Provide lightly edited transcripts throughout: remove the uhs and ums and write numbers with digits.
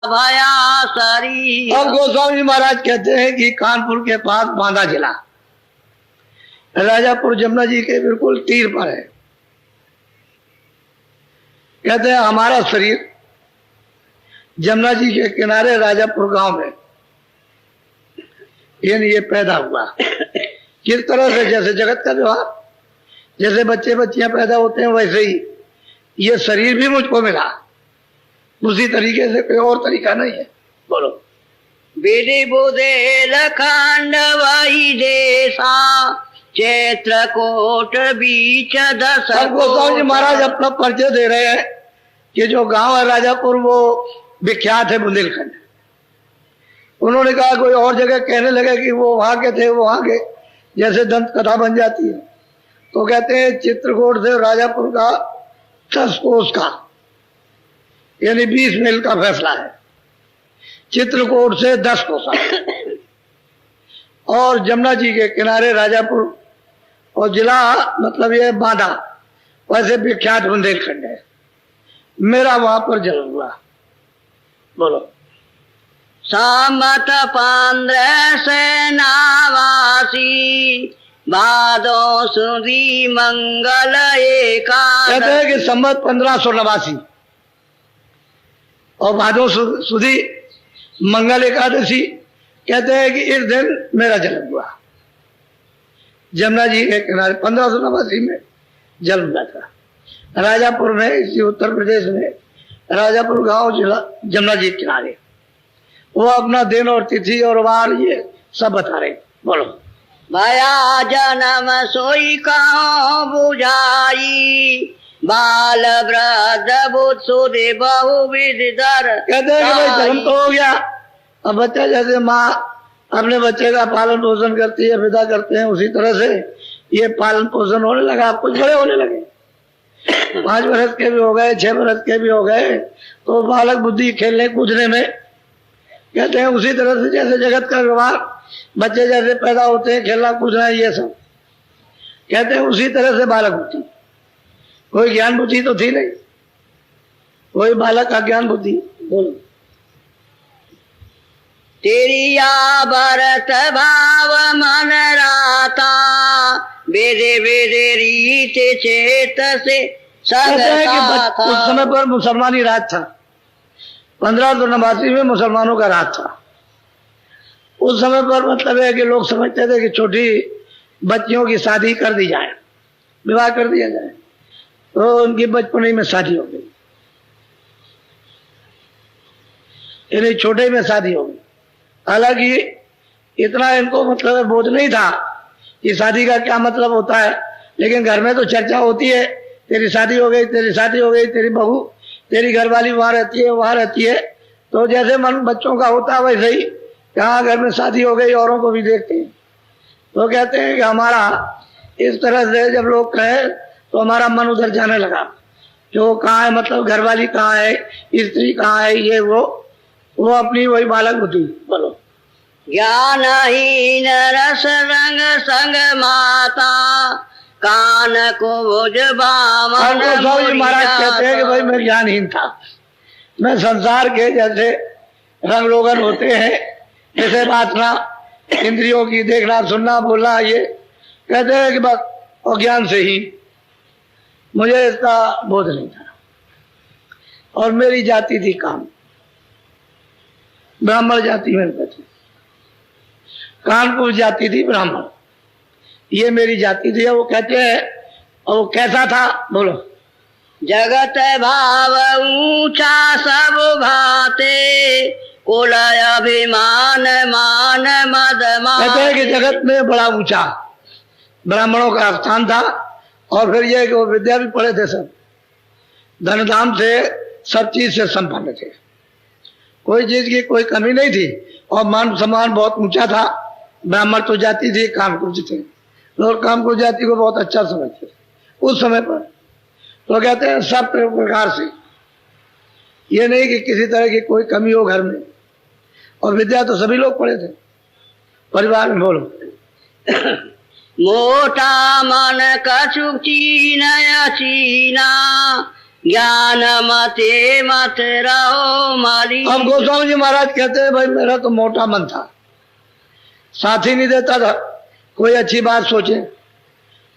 भया शरीर। अब गोस्वामी महाराज कहते हैं कि कानपुर के पास बांदा जिला राजापुर जमुना जी के बिल्कुल तीर पर है। कहते हैं हमारा शरीर जमुना जी के किनारे राजापुर गांव में यानी ये पैदा हुआ। किस तरह से? जैसे जगत का व्यवहार, जैसे बच्चे बच्चियां पैदा होते हैं वैसे ही ये शरीर भी मुझको मिला। उसी तरीके से कोई और तरीका नहीं है। बोलो। विधि बुधे लखंड वही देशा चैत्र कोट बीच दस। गोस्वामी जी महाराज अपना परिचय दे रहे हैं कि जो गांव है राजापुर वो विख्यात है बुंदेलखंड। उन्होंने कहा कोई और जगह कहने लगे कि वो वहां के थे, वो वहां के, जैसे दंत कथा बन जाती है। तो कहते हैं चित्रकूट से राजापुर का 10 कोस का यानी 20 मील का फैसला है। चित्रकूट से 10 कोसा और जमुना जी के किनारे राजापुर और जिला मतलब ये बांदा, वैसे विख्यात बुंदेलखंड है। मेरा वहां पर जन्म हुआ। बोलो। सामत 15 से नावासी भादो सुदी मंगल एकादशी। कहते हैं कि संवत 1589 और भादो सुदी मंगल एकादशी। कहते हैं कि इस दिन मेरा जन्म हुआ। जमुना जी के किनारे 1589 में जन्म हुआ था। राजापुर में, इसी उत्तर प्रदेश में राजापुर गांव जिला जमुना जी के किनारे। वो अपना दिन और तिथि और वार ये सब बता रहे। बोलो। भया जन्म सोई कहो बुझाई बाल वृद्ध बुद्ध सुधि बहुविध दर। कहते हैं कि भाई जन्म तो हो गया। अब बच्चा जैसे माँ अपने बच्चे का पालन पोषण करती है, विदा करते हैं, उसी तरह से ये पालन पोषण होने लगा। कुछ बड़े होने लगे, 5 वर्ष के भी हो गए, 6 वर्ष के भी हो गए, तो बालक बुद्धि खेलने कूदने में। कहते हैं उसी तरह से जैसे जगत का व्यवहार, बच्चे जैसे पैदा होते हैं, खेलना कूदना ये सब, कहते हैं उसी तरह से बालक बुद्धि। कोई ज्ञान बुद्धि तो थी नहीं, कोई बालक का ज्ञान बुद्धि। बोलो। तेरी भरत भाव मन राता वेदे वेदे रीत चेत से कि उस समय पर मुसलमानी राज था। 1589 में मुसलमानों का राज था। उस समय पर मतलब है कि लोग समझते थे कि छोटी बच्चियों की शादी कर दी जाए, विवाह कर दिया जाए, तो उनकी बचपन में शादी हो गई, यानी छोटे में शादी हो गई। हालांकि इतना इनको मतलब बोध नहीं था कि शादी का क्या मतलब होता है, लेकिन घर में तो चर्चा होती है, तेरी शादी हो गई, तेरी शादी हो गई, तेरी बहू, तेरी घरवाली वहां रहती है, वहां रहती है। तो जैसे मन बच्चों का होता है वैसे ही कहाँ घर में शादी हो गई, औरों को भी देखते हैं। तो कहते हैं कि हमारा इस तरह से जब लोग कहे तो हमारा मन उधर जाने लगा, जो कहाँ है, मतलब घरवाली कहाँ है, स्त्री कहाँ है, ये वो अपनी वही बालक बुद्धि। बोलो। ज्ञानहीन रस रंग संग माता कान को महाराज कहते हैं कि भाई मैं ज्ञानहीन था। मैं संसार के जैसे रंग रोगन होते हैं, जैसे वासना इंद्रियों की, देखना सुनना बोलना, ये कहते हैं कि बस अज्ञान से ही मुझे इसका बोध नहीं था। और मेरी जाति थी काम, ब्राह्मण जाति में थी, कानपुर जाति थी ब्राह्मण, ये मेरी जाति थी। वो कहते हैं, और वो कैसा था? बोलो। जगत भाव ऊंचा सब भाते कुल अभिमान मान मद मान। कहते हैं कि जगत में बड़ा ऊंचा ब्राह्मणों का स्थान था। और फिर यह कि वो विद्या भी पढ़े थे, सब धन धाम से, सब चीज से संपन्न थे, कोई चीज की कोई कमी नहीं थी। और मान सम्मान बहुत ऊंचा था। ब्राह्मण तो जाति थी, कामकुज थे, लोग कामकुज जाति को बहुत अच्छा समझते उस समय पर। तो कहते हैं सब प्रकार से, ये नहीं कि किसी तरह की कोई कमी हो घर में। और विद्या तो सभी लोग पढ़े थे परिवार में। बोलो। मोटा मन कछु चीना ज्ञान मते मत रहो माली। अब गोस्वामी जी महाराज कहते हैं भाई मेरा तो मोटा मन था, साथ ही नहीं देता था कोई अच्छी बात सोचे,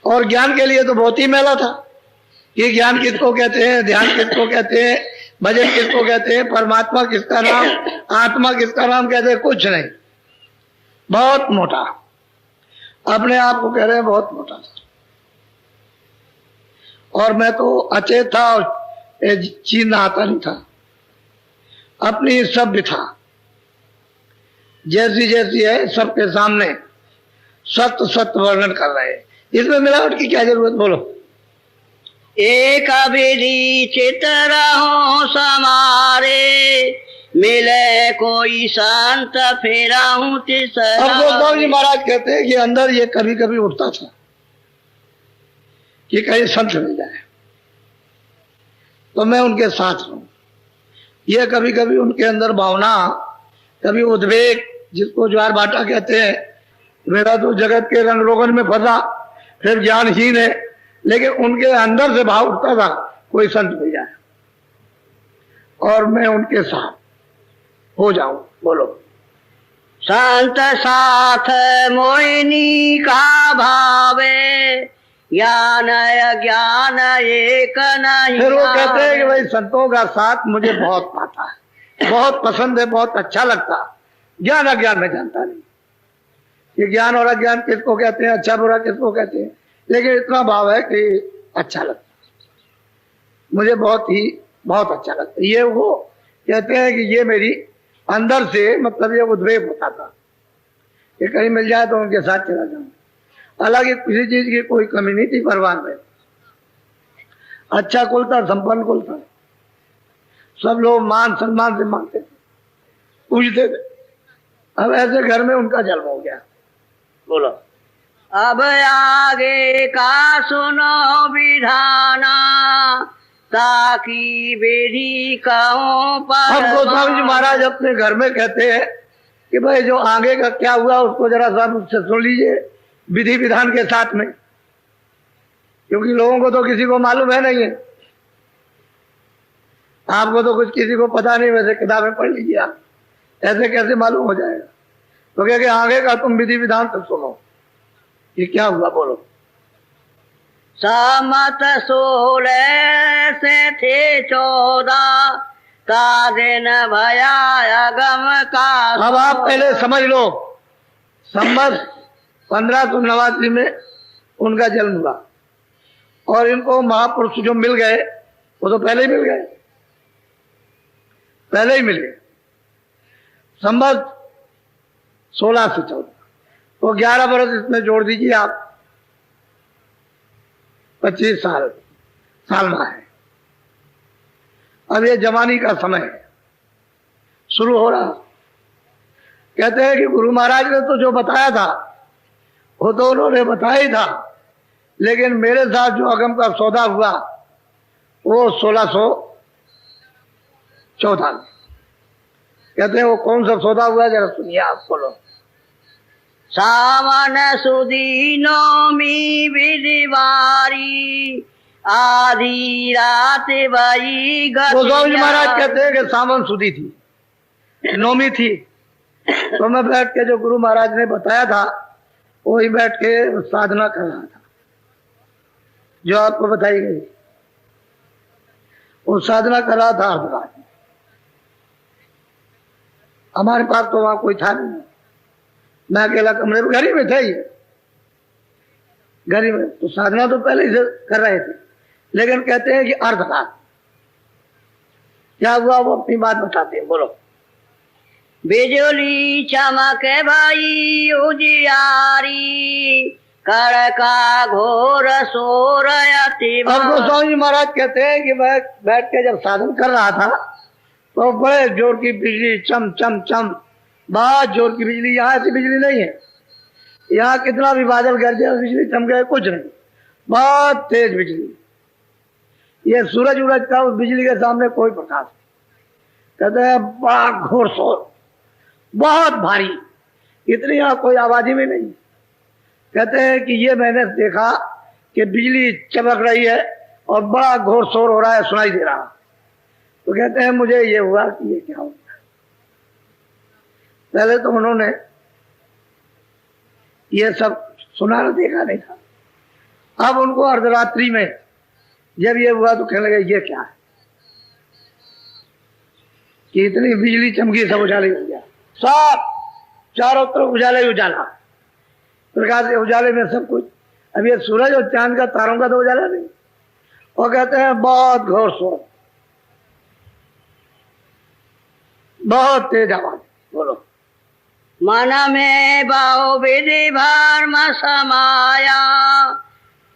और ज्ञान के लिए तो बहुत ही मेला था कि ज्ञान किसको कहते हैं, ध्यान किसको कहते हैं, भजन किसको कहते हैं, परमात्मा किसका नाम, आत्मा किसका नाम कहते हैं, कुछ नहीं। बहुत मोटा, अपने आप को कह रहे हैं बहुत मोटा था। और मैं तो अचेत था और चीन आता नहीं था, अपनी सभ्य था, जैसी जैसी है सबके सामने सत्य सत्य वर्णन कर रहे हैं। इसमें मिलावट की क्या जरूरत, बोलो। एक विधि चित रहो समारे, मिले कोई संत फेराऊं तिसरा। अब गोस्वामी जी महाराज कहते हैं कि अंदर ये कभी कभी उठता था कि कहीं संत मिल जाए तो मैं उनके साथ रहूं। ये कभी कभी उनके अंदर भावना, कभी उद्वेग, जिसको ज्वार भाटा कहते हैं, मेरा तो जगत के रंग रोगन में फंसा, फिर ज्ञानहीन है, लेकिन उनके अंदर से भाव उठता था कोई संत मिल जाए और मैं उनके साथ हो जाऊं। बोलो। संत साथ मोहिनी का भावे, ज्ञान ज्ञान एक नहीं। फिर वो कहते हैं कि भाई संतों का साथ मुझे बहुत पाता है, बहुत पसंद है, बहुत अच्छा लगता। ज्ञान अज्ञान में जानता नहीं, ये ज्ञान और अज्ञान किसको कहते हैं, अच्छा बुरा किसको कहते हैं, लेकिन इतना भाव है कि अच्छा लगता, मुझे बहुत अच्छा लगता। ये वो कहते हैं कि ये मेरी अंदर से मतलब ये उद्वेग होता था कि कहीं मिल जाए तो उनके साथ चला जाऊं। हालांकि किसी चीज की कोई कमी नहीं थी परवान में, अच्छा कुल था, संपन्न कुल था, सब लोग मान सम्मान से मांगते थे, पूछते थे। अब ऐसे घर में उनका जन्म हो गया। बोलो। अब आगे का सुनो विधाना, ताकि बेरी कहूं पर। अब गोस्वामी जी महाराज अपने घर में कहते हैं कि भाई जो आगे का क्या हुआ उसको जरा सा मुझसे सुन लीजिए विधि विधान के साथ में, क्योंकि लोगों को तो किसी को मालूम है नहीं है, आपको तो कुछ किसी को पता नहीं, वैसे किताबें पढ़ लीजिए आप, ऐसे कैसे मालूम हो जाएगा। तो क्या कि आगे का तुम विधि विधान से सुनो कि क्या हुआ। बोलो। समत 16 से थे 14 का दिन भया अगम का। अब आप पहले समझ लो, संवत 1589 में उनका जन्म हुआ और इनको महापुरुष जो मिल गए वो तो पहले ही मिल गए, पहले ही मिल गए। संवत 16 से 14 तो 11 बरस इसमें जोड़ दीजिए आप, 25 साल में है। अब ये जवानी का समय है, शुरू हो रहा। कहते हैं कि गुरु महाराज ने तो जो बताया था वो तो उन्होंने बताया ही था, लेकिन मेरे साथ जो अगम का सौदा हुआ वो 1614 में। कहते हैं वो कौन सा सौदा हुआ, जरा सुनिए आप। बोलो। सावन सुदी नौमी विधिवारी, आधी रात भई गोस्वामी जी महाराज कहते हैं कि सावन सुदी थी, नौमी थी, तो मैं बैठ के जो गुरु महाराज ने बताया था वही बैठ के साधना कर रहा था, जो आपको बताई गई वो साधना कर रहा था अर्धरात में। हमारे पास तो वहां कोई था नहीं, मैं अकेला कमरे में, घरी में था ये, घरी में। तो साधना तो पहले ही से कर रहे थे, लेकिन कहते हैं कि अर्धरात क्या हुआ वो अपनी बात बताते हैं। बोलो। बिजली चमक भाई उजियारी, कड़का घोर सोर अति। अब गोस्वामी जी महाराज कहते हैं कि मैं बैठ के जब साधन कर रहा था तो बड़े जोर की बिजली, चम चम चम, बहुत जोर की बिजली। यहाँ ऐसी बिजली नहीं है, यहाँ कितना भी बादल गरजे बिजली चमके कुछ नहीं, बहुत तेज बिजली। ये सूरज उरज का उस बिजली के सामने कोई प्रकाश। कहते हैं बड़ा घोर शोर, बहुत भारी, इतनी यहाँ कोई आवाज में नहीं। कहते हैं कि ये मैंने देखा कि बिजली चमक रही है और बड़ा घोर शोर हो रहा है, सुनाई दे रहा। तो कहते हैं मुझे ये हुआ कि ये क्या हो गया। पहले तो उन्होंने ये सब सुना देखा नहीं था। अब उनको अर्धरात्रि में जब ये हुआ तो कहने लगे ये क्या है कि इतनी बिजली चमकी, सब उजाले हो गया, सब चारों तरफ उजाले ही उजाला, प्रकाश के उजाले में सब कुछ। अब ये सूरज और चांद का, तारों का तो उजाला नहीं। और कहते हैं बहुत घोर शोर, बहुत तेज आवाज। बोलो। मन में बहु विधि भर्म समाया,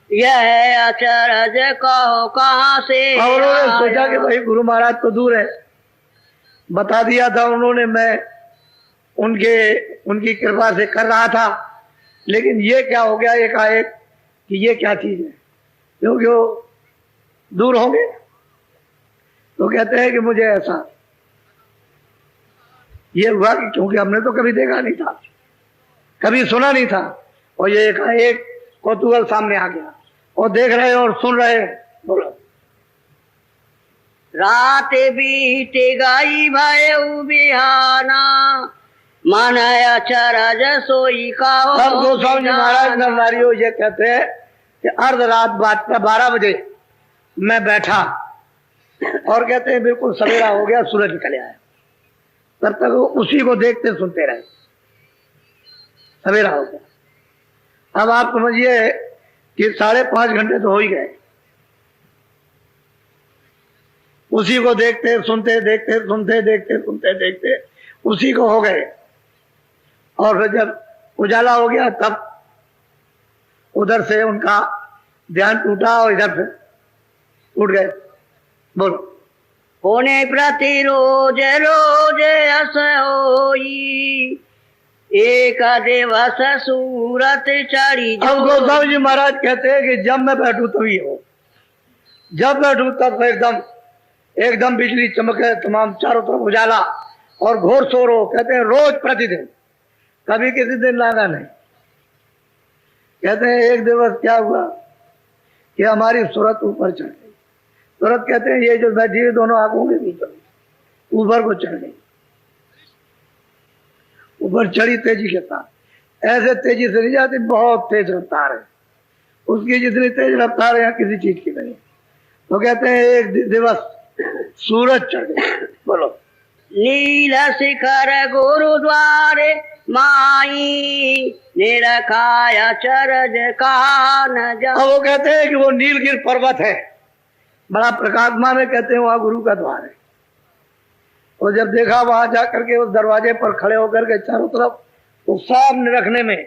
यह अचरज कहो कहाँ से। और उन्होंने सोचा कि भाई गुरु महाराज तो दूर है, बता दिया था उन्होंने, मैं उनकी कृपा से कर रहा था, लेकिन ये क्या हो गया एकाएक कि ये क्या चीज है, क्योंकि वो दूर होंगे। तो कहते हैं कि मुझे ऐसा ये हुआ कि क्योंकि हमने तो कभी देखा नहीं था, कभी सुना नहीं था, और ये एकाएक कौतूहल सामने आ गया और देख रहे और सुन रहे। बोलो। रात बीते गई भयउ बिहाना, मन अचरज सोई कहो। अब गोस्वामी महाराज नरनारियों ये कहते हैं कि अर्ध रात 12 बजे मैं बैठा और कहते हैं बिल्कुल सवेरा हो गया, सूरज निकल आया, तब तक उसी को देखते सुनते रहे, सवेरा हो गया। अब आप समझिए कि 5.5 घंटे तो हो ही गए, उसी को देखते सुनते, देखते सुनते, देखते सुनते, देखते उसी को हो गए। और फिर जब उजाला हो गया तब उधर से उनका ध्यान टूटा और इधर से उठ गए। बोलो। होने प्रति रोज रोज अस होई, एक दिवस सूरत चढ़ी। अब गोस्वामी जी महाराज कहते हैं कि जब मैं बैठूं तभी हो, जब बैठूं तब एकदम बिजली चमके, तमाम चारों तरफ उजाला और घोर शोर हो। कहते हैं रोज प्रतिदिन, कभी किसी दिन लगा नहीं। कहते हैं एक दिवस क्या हुआ कि हमारी सूरत ऊपर चढ़ गई। सूरत कहते हैं ये जो बैठी है दोनों आंखों के बीच ऊपर को चढ़ गई, ऊपर चढ़ी तेजी के साथ। ऐसे तेजी से नहीं जाती, बहुत तेज रफ्तार है उसकी, जितनी तेज रफ्तार है यहाँ किसी चीज की नहीं। तो कहते हैं एक दिवस सूरज चढ़ गया। बोलो। नील शिखर गुरुद्वारे माई, निरखाया चरज कान जा। अब वो कहते हैं कि वो नीलगिर पर्वत है, बड़ा प्रकाशमान है, कहते हैं वहां गुरु का द्वार है। और जब देखा वहां जाकर के उस दरवाजे पर खड़े होकर के चारों तरफ तो सामने रखने में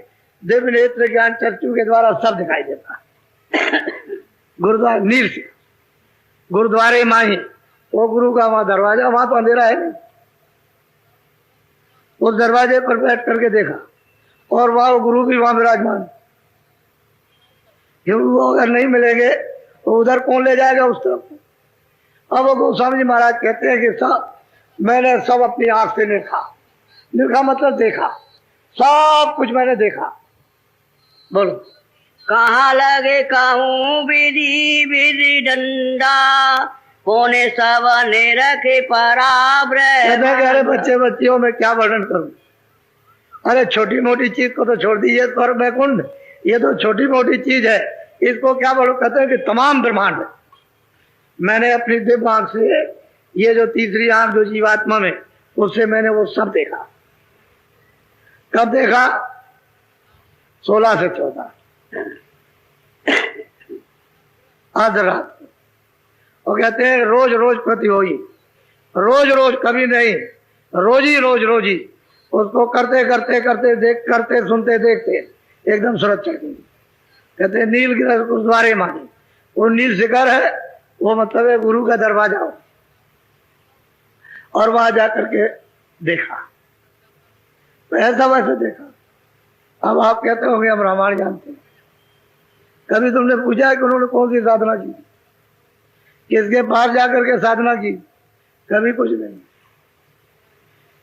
दिव्य नेत्र ज्ञान चक्षु के द्वारा सब दिखाई देता। गुरुद्वारा नील से गुरुद्वारे माही, वो गुरु का वहां दरवाजा, वहां तो अंधेरा है नहीं। उस दरवाजे पर बैठ करके देखा और वहां गुरु भी वहां विराजमान। वो अगर नहीं मिलेंगे तो उधर कौन ले जाएगा उस तरफ। अब वो गोस्वामी जी महाराज कहते हैं कि सब मैंने सब अपनी आंख से देखा, देखा मतलब देखा, सब कुछ मैंने देखा। बोलो। कहाँ लगे कहूँ विधि विधि डंडा, कोने सवने रखे पराब्र। अरे बच्चे बच्चियों में क्या वर्णन करूं, अरे छोटी मोटी चीज को तो छोड़ दीजिए, स्वर्ग वैकुंठ ये तो छोटी मोटी चीज है, इसको क्या बोलो। कहते हैं कि तमाम ब्रह्मांड मैंने अपनी दिव्य आंख से, ये जो तीसरी आंख जो जीवात्मा में, उससे मैंने वो सब देखा। कब देखा? 16 से 14 आध रात। और कहते हैं रोज रोज प्रति होई, रोज रोज कभी नहीं, रोज ही उसको करते करते करते देख करते सुनते देखते एकदम सूरज चढ़ गई। कहते हैं नील गिर गुरुद्वारे मानी, वो नील शिखर है, वो मतलब है गुरु का दरवाजा हो। और वहां जाकर के देखा तो ऐसा वैसे देखा। अब आप कहते होंगे हम रामायण जानते हैं, कभी तुमने पूछा है कि उन्होंने कौन सी साधना की, किसके पास जाकर के साधना की? कभी कुछ नहीं।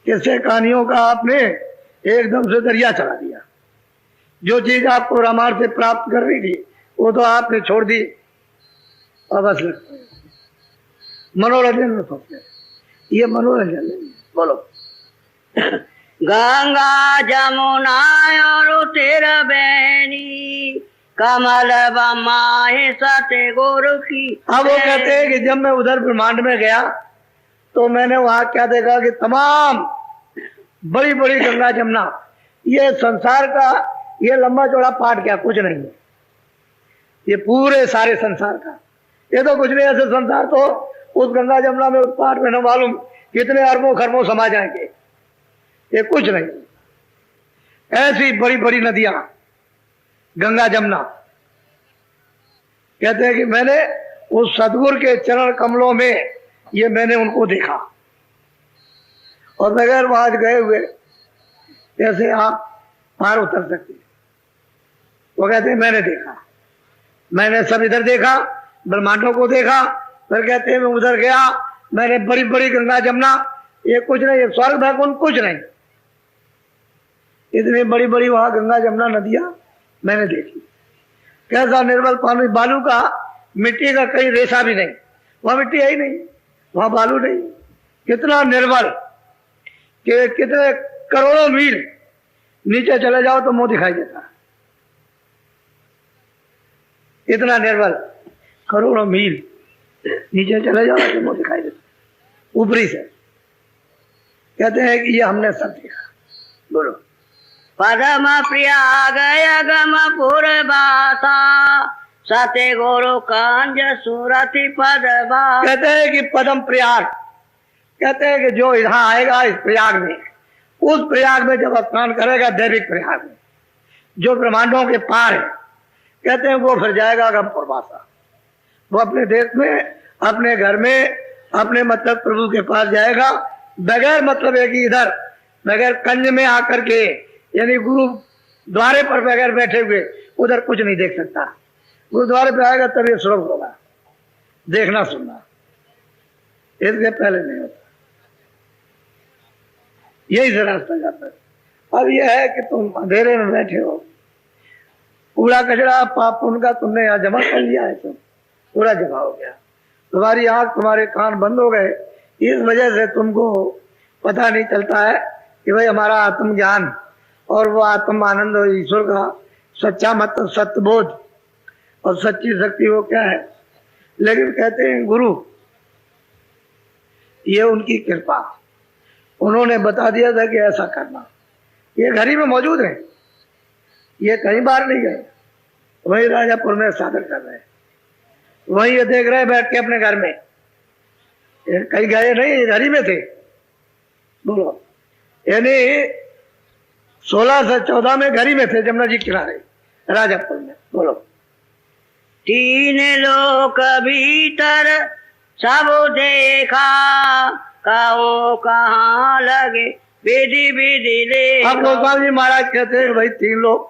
किससे कहानियों का आपने एकदम से दरिया चला दिया। जो चीज आपको रामायण से प्राप्त कर रही थी वो तो आपने छोड़ दी और बस लगता है मनोरंजन में फंसते, ये मनोरंजन है। बोलो। गंगा जमुना और तेरा बैनी कमल बमाए सते गुरु की। अब वो कहते हैं कि जब मैं उधर ब्रह्मांड में गया तो मैंने वहां क्या देखा कि तमाम बड़ी बड़ी गंगा जमुना, ये संसार का ये लंबा चौड़ा पाठ क्या कुछ नहीं है, ये पूरे सारे संसार का, ये तो कुछ नहीं। ऐसे संसार तो उस गंगा जमुना में उस पाठ में न मालूम कितने अरबों खरबों समा जाएंगे, ये कुछ नहीं। ऐसी बड़ी बड़ी नदियां गंगा जमुना, कहते हैं कि मैंने उस सदगुरु के चरण कमलों में ये मैंने उनको देखा, और बगैर वहां गए हुए कैसे आप पार उतर सकते। वो कहते हैं मैंने देखा, मैंने सब इधर देखा, ब्रह्मांडों को देखा, फिर कहते हैं मैं उधर गया, मैंने बड़ी बड़ी गंगा जमुना, ये कुछ नहीं, ये स्वर्ग वैकुंठ कुछ नहीं, इतनी बड़ी बड़ी वहां गंगा जमुना नदियां मैंने देखी। कैसा निर्मल पानी, बालू का मिट्टी का कहीं रेशा भी नहीं, वहां मिट्टी है ही नहीं, वहां बालू नहीं, कितना निर्मल कि कितने करोड़ों मील नीचे चले जाओ तो मुंह दिखाई देता है, इतना निर्मल, करोड़ों मील नीचे चले जाओ तो मुंह दिखाई देता ऊपरी से। कहते हैं कि ये हमने सब देखा। बोलो। पदम प्रयाग अगम पूर्वासा सते गुरु कांज सुरति पदवा। कहते हैं कि पदम प्रयाग, कहते हैं कि जो यहाँ आएगा इस प्रयाग में, उस प्रयाग में जब स्नान करेगा, दैविक प्रयाग में जो ब्रह्मांडों के पार है, कहते हैं वो फिर जाएगा अगम पूर्वासा, वो अपने देश में, अपने घर में, अपने मतलब प्रभु के पास जाएगा, बगैर मतलब है कि इधर बगैर कंज में आकर के, यानी गुरु द्वारे पर बगैर बैठे हुए उधर कुछ नहीं देख सकता। गुरुद्वारे पे आएगा तब ये सुलभ होगा, देखना सुनना, इसके पहले नहीं होता। यही से रास्ता जाता है। अब यह है कि तुम अंधेरे में बैठे हो, कूड़ा कचरा पाप उनका तुमने यहाँ जमा कर लिया है, तुम पूरा जमा हो गया, तुम्हारी आंख तुम्हारे कान बंद हो गए, इस वजह से तुमको पता नहीं चलता है कि भाई हमारा आत्मज्ञान और वो आत्म आनंद और ईश्वर का सच्चा मतलब सत्य बोध और सच्ची शक्ति वो क्या है। लेकिन कहते हैं गुरु, ये उनकी कृपा, उन्होंने बता दिया था कि ऐसा करना, ये घर ही में मौजूद है, ये कहीं बाहर नहीं गए, वही राजापुर में साधन कर रहे हैं, वही ये देख रहे बैठ के अपने घर में, कहीं गए नहीं, घर ही में थे। बोलो। यानी 16 से 14 में घर ही में थे, जमुना जी किनारे राजापुर में। बोलो। तीन लोक भीतर सब देखा, कहो कहाँ लगे विधि विधि ले। अब गोस्वामी जी महाराज कहते हैं भाई तीन लोग,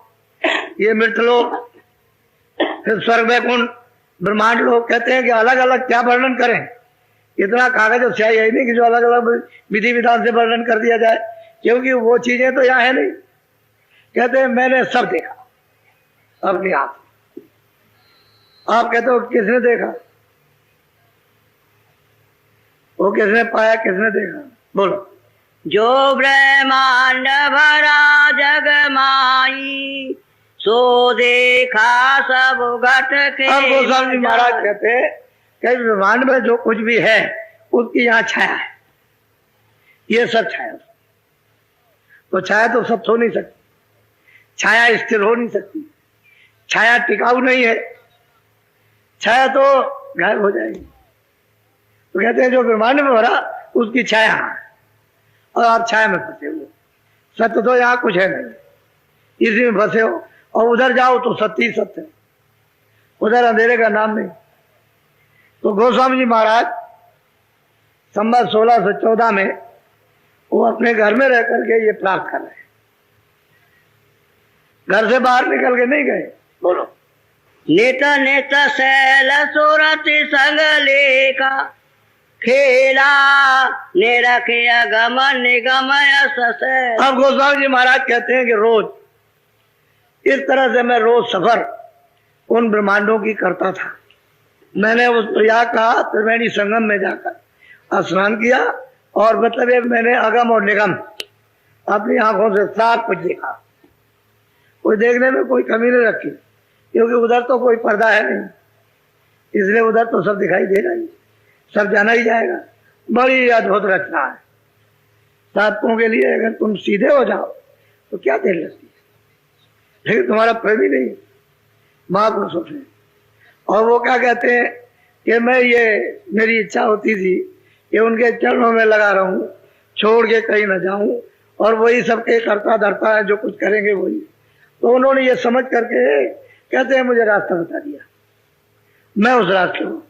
ये मृत लोग, फिर स्वर्ग वैकुंठ ब्रह्मांड लोग, कहते हैं कि अलग अलग क्या वर्णन करें, इतना कागज और स्याही है नहीं कि जो अलग अलग विधि विधान से वर्णन कर दिया जाए, क्योंकि वो चीजें तो यहाँ है नहीं। कहते हैं मैंने सब देखा अपने आप। आप कहते हो किसने देखा, वो किसने पाया, किसने देखा। बोलो। जो ब्रह्मांड भरा जग माई सो देखा सब घट के। अब गोस्वामी जी महाराज कहते हैं कि ब्रह्मांड में जो कुछ भी है उसकी यहाँ छाया है, ये सब छाया। तो छाया तो सब सो नहीं सकती, छाया स्थिर हो नहीं सकती, छाया टिकाऊ नहीं है, छाया तो गायब हो जाएगी। तो कहते हैं जो ब्रह्मांड में भरा उसकी छाया है, और आप छाया में फंसे हुए, सत्य तो यहाँ कुछ है नहीं, इसी में फंसे हो। और उधर जाओ तो सत्य ही सत्य है, उधर अंधेरे का नाम नहीं। तो गोस्वामी जी महाराज संवत 16 से 14 में वो अपने घर में रह करके ये प्राप्त कर रहे हैं, घर से बाहर निकल के नहीं गए। बोलो। नित नित शैल सुरति संग लेका खेला निरखे अगम निगम यश। अब गोस्वामी जी महाराज कहते हैं कि रोज इस तरह से मैं रोज सफर उन ब्रह्मांडों की करता था, मैंने उस प्रयाग का त्रिवेणी संगम में जाकर स्नान किया और मतलब ये मैंने अगम और निगम अपनी आंखों से साफ कुछ देखा। कोई देखने में कोई कमी नहीं रखी, क्योंकि उधर तो कोई पर्दा है नहीं, इसलिए उधर तो सब दिखाई देगा ही, सब जाना ही जाएगा। बड़ी अद्भुत रचना है। साधकों के लिए अगर तुम सीधे हो जाओ तो क्या देर लगती है, लेकिन तुम्हारा प्रेमी नहीं महापुरुषों से। और वो क्या कहते हैं कि मैं ये मेरी इच्छा होती थी कि उनके चरणों में लगा रहूं, छोड़ के कहीं न जाऊं, और वही सबके करता धरता है, जो कुछ करेंगे वही। तो उन्होंने ये समझ करके कहते हैं मुझे रास्ता बता दिया। मैं उस रास्ते को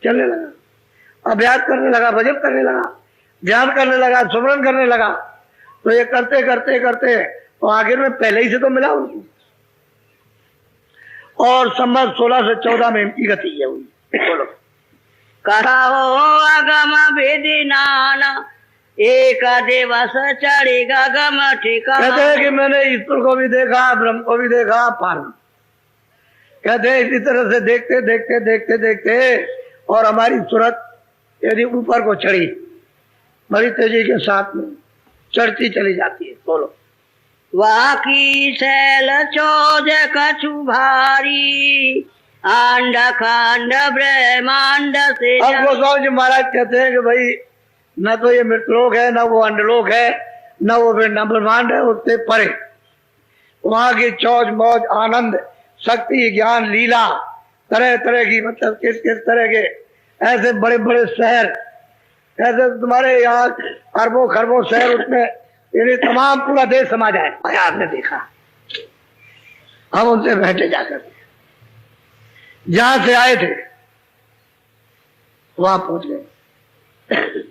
चलने लगा, अभ्यास करने लगा, भजन करने लगा, ध्यान करने लगा, सुमरन करने लगा। तो ये करते करते करते तो आखिर में पहले ही से तो मिला उनको, और संवत 16 से 14 में इनकी गति ये हुई। बोलो। कहो अगम विधि नाना एक दिवस चढ़ेगा गम ठिकाना। कहते हैं कि मैंने ईश्वर को भी देखा, ब्रह्म को भी देखा, पार। कहते हैं इसी तरह से देखते देखते देखते देखते और हमारी सूरत यदि ऊपर को चढ़ी, बड़ी तेजी के साथ में चढ़ती चली जाती है। बोलो। वाकी शैल चोज कछु भारी अंड खंड ब्रह्मांड से। अब गोस्वामी जी महाराज कहते हैं कि भाई न तो ये मृतलोक है, न वो अंडलोक है, न वो ब्रह्मांड है, उससे परे वहां की चौज मौज आनंद शक्ति ज्ञान लीला तरह तरह की, मतलब किस किस तरह के ऐसे बड़े बड़े शहर, ऐसे तुम्हारे यहाँ अरबों खरबों शहर, उसमें ये तमाम पूरा देश समा जाए। आपने देखा, हम उनसे बैठे जाकर जहां से आए थे वहां पहुंच गए।